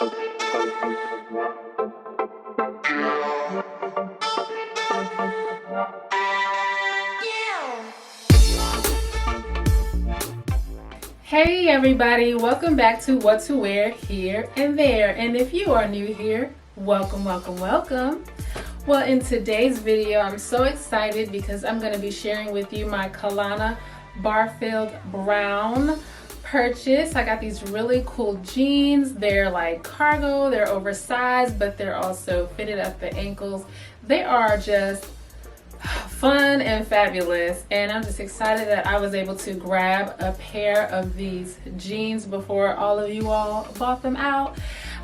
Hey everybody, welcome back to What to Wear Here and There. And if you are new here, welcome, welcome, welcome. Well, in today's video, I'm so excited because I'm going to be sharing with you my Kahlana Barfield Brown purchase. I got these really cool jeans. They're like cargo, they're oversized, but they're also fitted at the ankles. They are just fun and fabulous, and I'm just excited that I was able to grab a pair of these jeans before all of you all bought them out.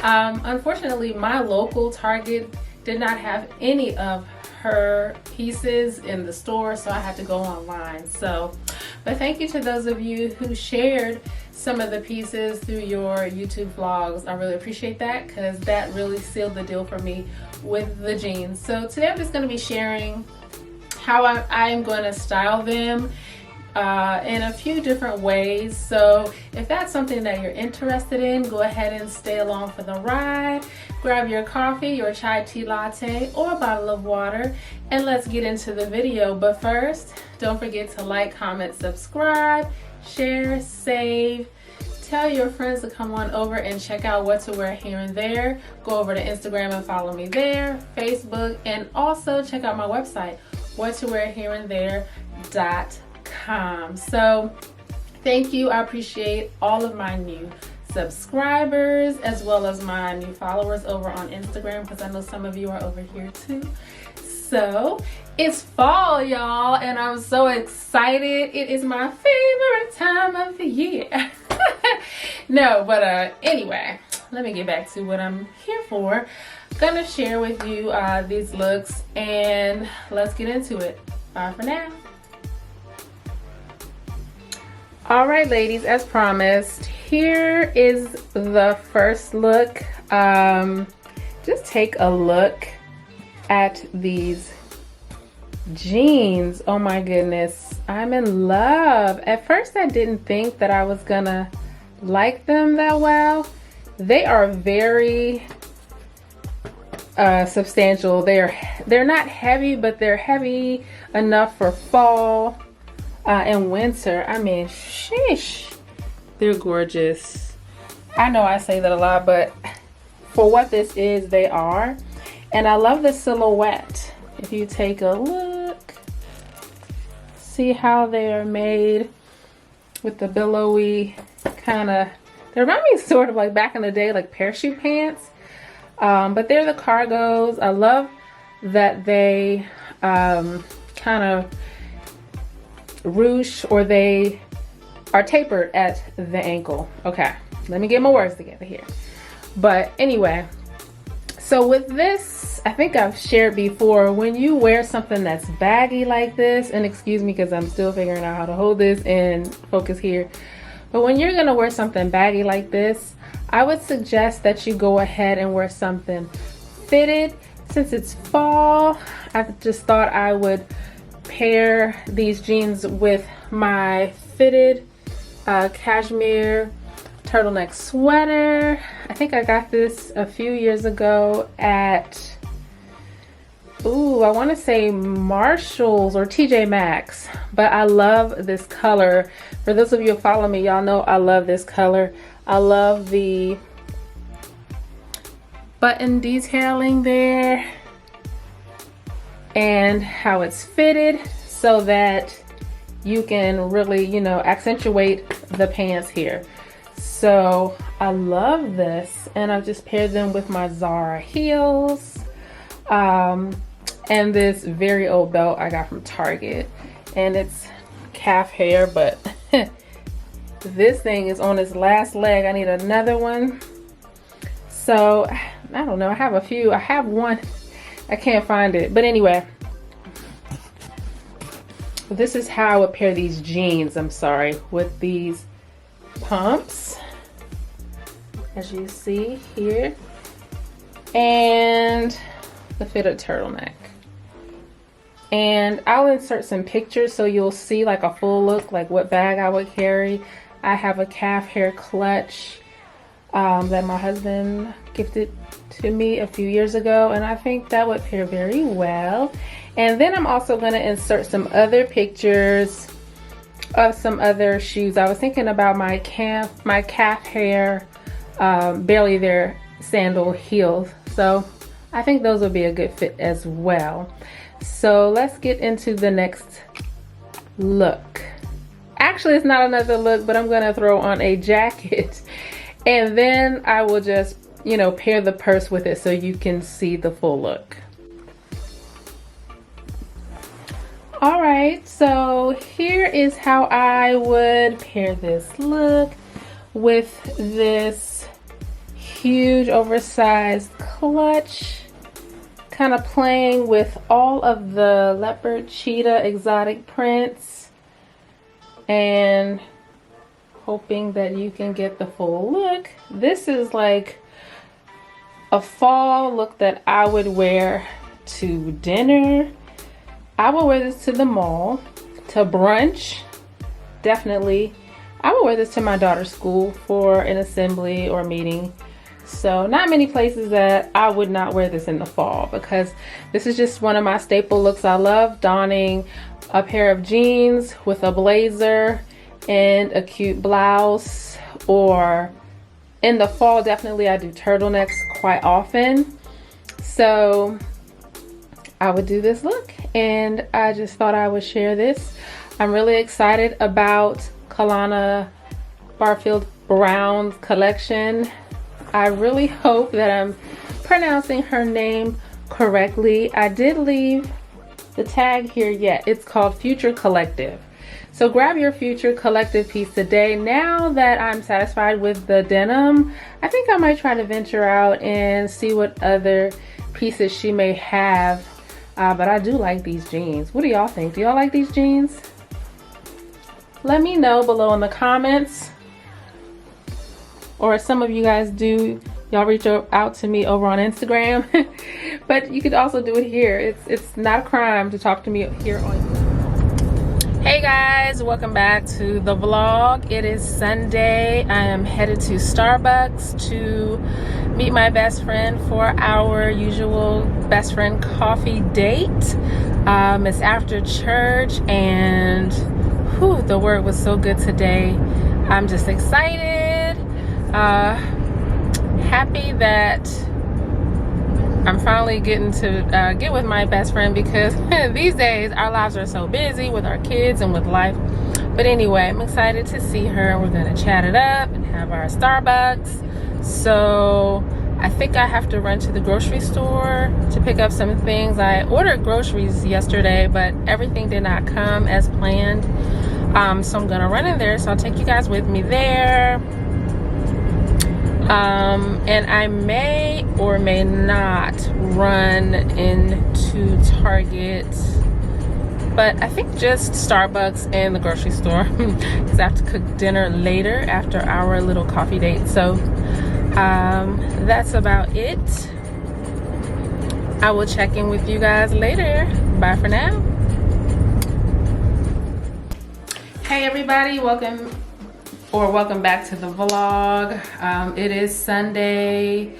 Unfortunately, my local Target did not have any of her pieces in the store, so I had to go online. But thank you to those of you who shared some of the pieces through your YouTube vlogs. I really appreciate that because that really sealed the deal for me with the jeans. So today I'm just going to be sharing how I'm going to style them in a few different ways. So if that's something that you're interested in, go ahead and stay along for the ride. Grab your coffee, your chai tea latte, or a bottle of water, and let's get into the video. But first, don't forget to like, comment, subscribe, share, save. Tell your friends to come on over and check out What to Wear Here and There. Go over to Instagram and follow me there, Facebook, and also check out my website, whattowearhereintthere.com. So thank you. I appreciate all of my new subscribers as well as my new followers over on Instagram, because I know some of you are over here too. So it's fall, y'all, and I'm so excited. It is my favorite time of the year. No, but anyway, let me get back to what I'm here for. Gonna share with you these looks, and let's get into it. Bye for now. All right, ladies, as promised, here is the first look. Just take a look at these jeans. Oh my goodness, I'm in love. At first I didn't think that I was gonna like them that well. They are very substantial. They're not heavy, but they're heavy enough for fall and winter. I mean, sheesh, they're gorgeous. I know I say that a lot, but for what this is, they are. And I love the silhouette. If you take a look, see how they are made with the billowy kind of, they remind me sort of like back in the day, like parachute pants. But they're the cargos. I love that they kind of ruche, or they are tapered at the ankle. Okay, let me get my words together here. But anyway, so with this, I think I've shared before, when you wear something that's baggy like this, and excuse me because I'm still figuring out how to hold this and focus here, but when you're gonna wear something baggy like this, I would suggest that you go ahead and wear something fitted. Since it's fall, I just thought I would pair these jeans with my fitted cashmere turtleneck sweater. I think I got this a few years ago at, ooh, I want to say Marshalls or TJ Maxx, but I love this color. For those of you who follow me, y'all know I love this color. I love the button detailing there and how it's fitted so that you can really, you know, accentuate the pants here. So I love this, and I've just paired them with my Zara heels and this very old belt I got from Target, and it's calf hair, but this thing is on its last leg. I need another one. So I don't know, I have a few. I have one, I can't find it, but anyway, this is how I would pair these jeans, I'm sorry, with these pumps, as you see here, and the fitted turtleneck. And I'll insert some pictures so you'll see like a full look, like what bag I would carry. I have a calf hair clutch that my husband gifted to me a few years ago, and I think that would pair very well. And then I'm also going to insert some other pictures of some other shoes. I was thinking about my calf hair, barely there sandal heels. So I think those would be a good fit as well. So let's get into the next look. Actually, it's not another look, but I'm going to throw on a jacket, and then I will just, you know, pair the purse with it so you can see the full look. All right, so here is how I would pair this look with this huge oversized clutch, kind of playing with all of the leopard, cheetah, exotic prints, and hoping that you can get the full look. This is like a fall look that I would wear to dinner. I will wear this to the mall, to brunch, definitely. I will wear this to my daughter's school for an assembly or meeting. So not many places that I would not wear this in the fall, because this is just one of my staple looks. I love donning a pair of jeans with a blazer and a cute blouse, or in the fall, definitely I do turtlenecks quite often. So I would do this look, and I just thought I would share this. I'm really excited about Kahlana Barfield Brown's collection. I really hope that I'm pronouncing her name correctly. I did leave the tag here yet. It's called Future Collective. So grab your Future Collective piece today. Now that I'm satisfied with the denim, I think I might try to venture out and see what other pieces she may have. But I do like these jeans. What do y'all think? Do y'all like these jeans? Let me know below in the comments. Or if some of you guys do, y'all reach out to me over on Instagram. But you could also do it here. It's not a crime to talk to me here on. Hey guys, welcome back to the vlog. It is Sunday. I am headed to Starbucks to meet my best friend for our usual best friend coffee date. It's after church, and whew, the word was so good today. I'm just excited, happy that I'm finally getting to get with my best friend, because these days our lives are so busy with our kids and with life. But anyway, I'm excited to see her. We're gonna chat it up and have our Starbucks. So I think I have to run to the grocery store to pick up some things. I ordered groceries yesterday, but everything did not come as planned. So I'm gonna run in there. So I'll take you guys with me there. And I may or may not run into Target, but I think just Starbucks and the grocery store, because I have to cook dinner later after our little coffee date. So that's about it. I will check in with you guys later. Bye for now. Hey everybody, welcome back to the vlog. It is Sunday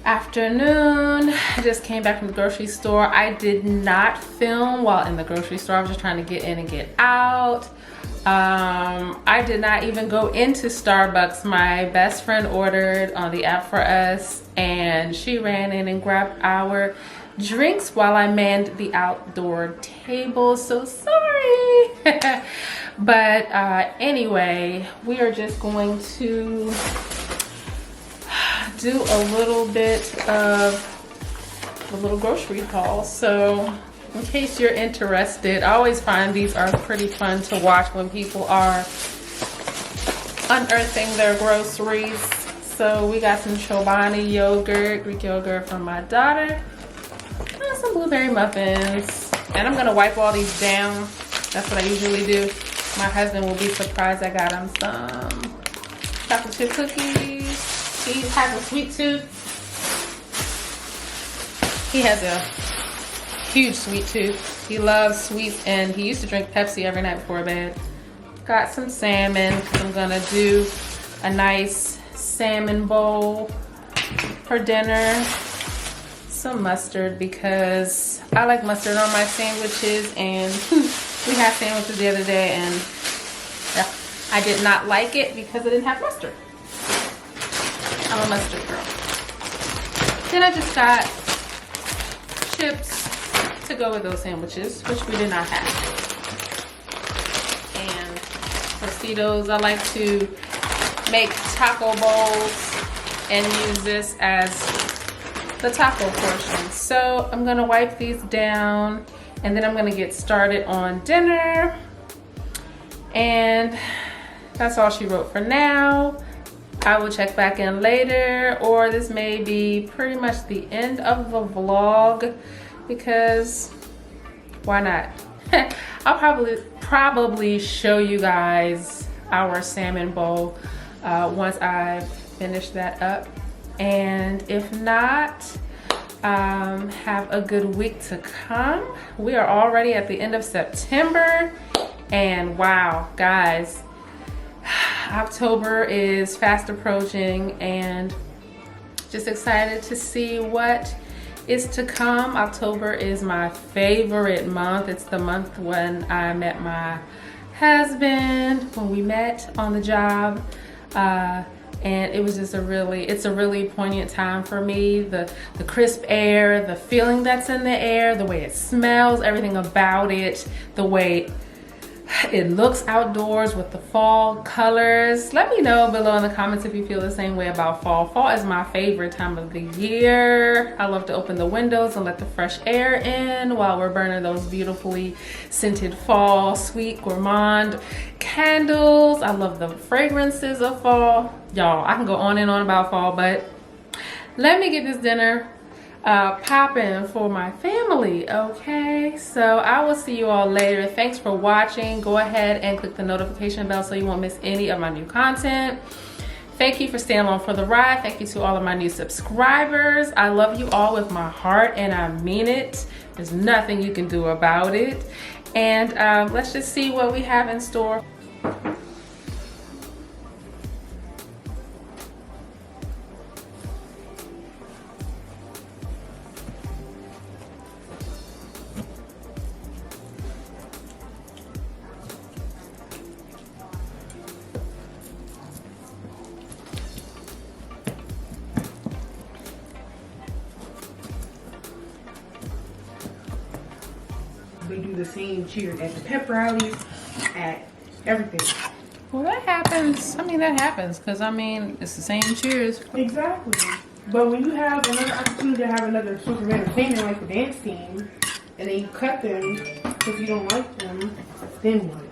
afternoon. I just came back from the grocery store. I did not film while in the grocery store. I was just trying to get in and get out. I did not even go into Starbucks. My best friend ordered on the app for us, and she ran in and grabbed our drinks while I manned the outdoor table. So sorry. But anyway, we are just going to do a little bit of a little grocery haul. So in case you're interested, I always find these are pretty fun to watch when people are unearthing their groceries. So we got some Chobani yogurt, Greek yogurt from my daughter, and some blueberry muffins. And I'm gonna wipe all these down. That's what I usually do. My husband will be surprised I got him some chocolate chip cookies. He has a sweet tooth. He has a huge sweet tooth. He loves sweets, and he used to drink Pepsi every night before bed. Got some salmon, because I'm gonna do a nice salmon bowl for dinner. Some mustard because I like mustard on my sandwiches, and we had sandwiches the other day and I did not like it because it didn't have mustard. I'm a mustard girl. Then I just got chips to go with those sandwiches, which we did not have. And Tostitos, I like to make taco bowls and use this as the taco portion. So I'm gonna wipe these down and then I'm gonna get started on dinner. And that's all she wrote for now. I will check back in later, or this may be pretty much the end of the vlog because why not? I'll probably show you guys our salmon bowl once I've finished that up. And if not, have a good week to come. We are already at the end of September, and wow, guys, October is fast approaching, and just excited to see what is to come. October is my favorite month. It's the month when I met my husband, when we met on the job. And it was just it's a really poignant time for me. The crisp air, the feeling that's in the air, the way it smells, everything about it, the way it looks outdoors with the fall colors. Let me know below in the comments if you feel the same way about fall. Fall is my favorite time of the year. I love to open the windows and let the fresh air in while we're burning those beautifully scented fall, sweet, gourmand candles. I love the fragrances of fall. Y'all, I can go on and on about fall, but let me get this dinner popping for my family, okay? So I will see you all later. Thanks for watching. Go ahead and click the notification bell so you won't miss any of my new content. Thank you for staying along for the ride. Thank you to all of my new subscribers. I love you all with my heart, and I mean it. There's nothing you can do about it. And let's just see what we have in store. They do the same cheer at the pep rallies, at everything. Well, that happens. I mean, that happens because, I mean, it's the same cheers. Exactly. But when you have another opportunity to have another source of entertainment like the dance team, and then you cut them because you don't like them, then what?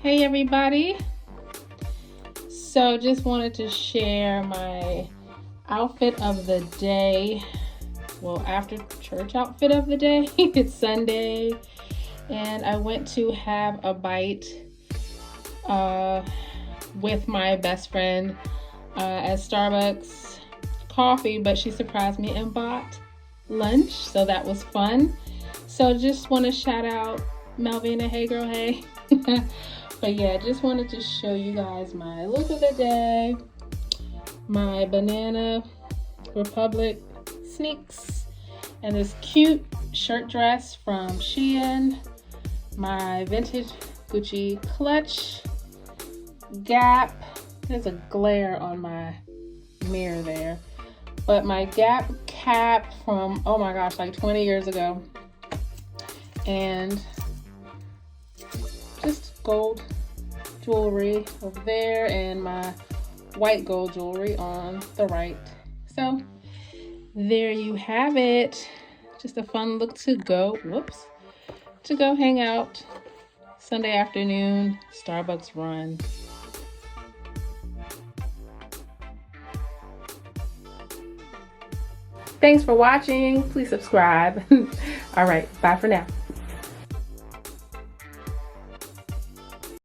Hey everybody, so just wanted to share my outfit of the day. Well, after church outfit of the day. It's Sunday and I went to have a bite with my best friend at Starbucks coffee, but she surprised me and bought lunch, so that was fun. So just want to shout out Malvina. Hey girl, hey. But yeah, just wanted to show you guys my look of the day. My Banana Republic sneaks and this cute shirt dress from SHEIN. My vintage Gucci clutch, Gap. There's a glare on my mirror there. But my Gap cap from, oh my gosh, like 20 years ago. And just gold jewelry over there and my white gold jewelry on the right. So there you have it. Just a fun look to go, to go hang out Sunday afternoon, Starbucks run. Thanks for watching. Please subscribe. All right, bye for now.